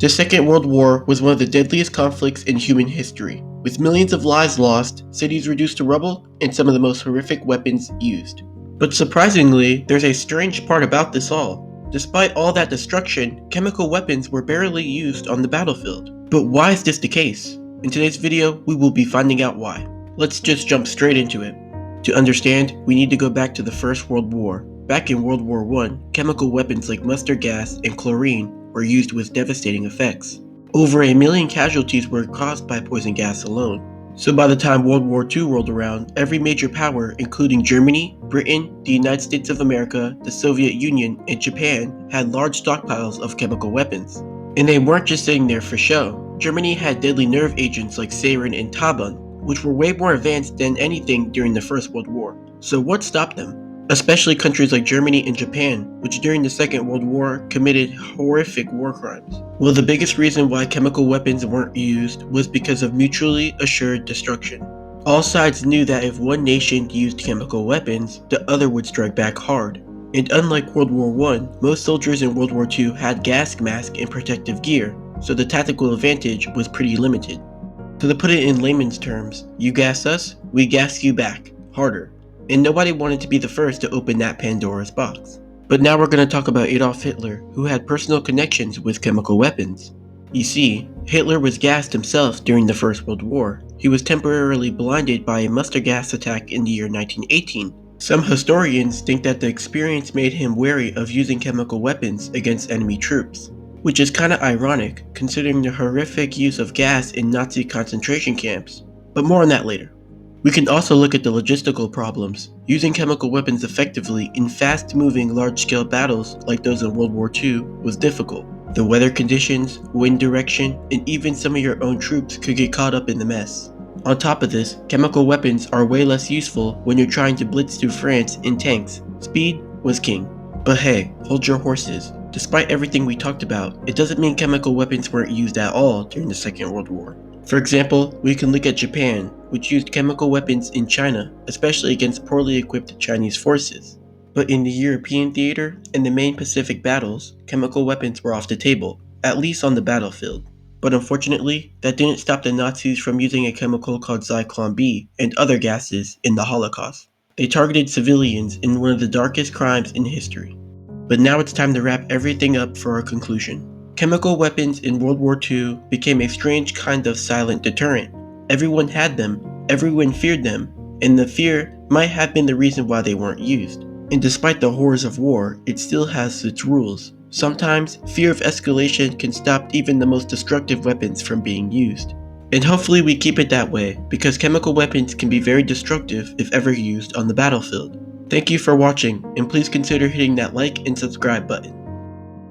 The Second World War was one of the deadliest conflicts in human history, with millions of lives lost, cities reduced to rubble, and some of the most horrific weapons used. But surprisingly, there's a strange part about this all. Despite all that destruction, chemical weapons were barely used on the battlefield. But why is this the case? In today's video, we will be finding out why. Let's just jump straight into it. To understand, we need to go back to the First World War. Back in World War I, chemical weapons like mustard gas and chlorine were used with devastating effects. Over 1 million casualties were caused by poison gas alone. So by the time World War II rolled around, every major power, including Germany, Britain, the United States of America, the Soviet Union, and Japan, had large stockpiles of chemical weapons. And they weren't just sitting there for show. Germany had deadly nerve agents like sarin and tabun, which were way more advanced than anything during the First World War. So what stopped them? Especially countries like Germany and Japan, which during the Second World War committed horrific war crimes. Well, the biggest reason why chemical weapons weren't used was because of mutually assured destruction. All sides knew that if one nation used chemical weapons, the other would strike back hard. And unlike World War I, most soldiers in World War II had gas masks and protective gear, so the tactical advantage was pretty limited. So to put it in layman's terms, you gas us, we gas you back, harder. And nobody wanted to be the first to open that Pandora's box. But now we're going to talk about Adolf Hitler, who had personal connections with chemical weapons. You see, Hitler was gassed himself during the First World War. He was temporarily blinded by a mustard gas attack in the year 1918. Some historians think that the experience made him wary of using chemical weapons against enemy troops, which is kinda ironic considering the horrific use of gas in Nazi concentration camps. But more on that later. We can also look at the logistical problems. Using chemical weapons effectively in fast-moving large-scale battles like those in World War II was difficult. The weather conditions, wind direction, and even some of your own troops could get caught up in the mess. On top of this, chemical weapons are way less useful when you're trying to blitz through France in tanks. Speed was king. But hey, hold your horses. Despite everything we talked about, it doesn't mean chemical weapons weren't used at all during the Second World War. For example, we can look at Japan, which used chemical weapons in China, especially against poorly equipped Chinese forces. But in the European theater and the main Pacific battles, chemical weapons were off the table, at least on the battlefield. But unfortunately, that didn't stop the Nazis from using a chemical called Zyklon B and other gases in the Holocaust. They targeted civilians in one of the darkest crimes in history. But now it's time to wrap everything up for our conclusion. Chemical weapons in World War II became a strange kind of silent deterrent. Everyone had them, everyone feared them, and the fear might have been the reason why they weren't used. And despite the horrors of war, it still has its rules. Sometimes, fear of escalation can stop even the most destructive weapons from being used. And hopefully we keep it that way, because chemical weapons can be very destructive if ever used on the battlefield. Thank you for watching, and please consider hitting that like and subscribe button.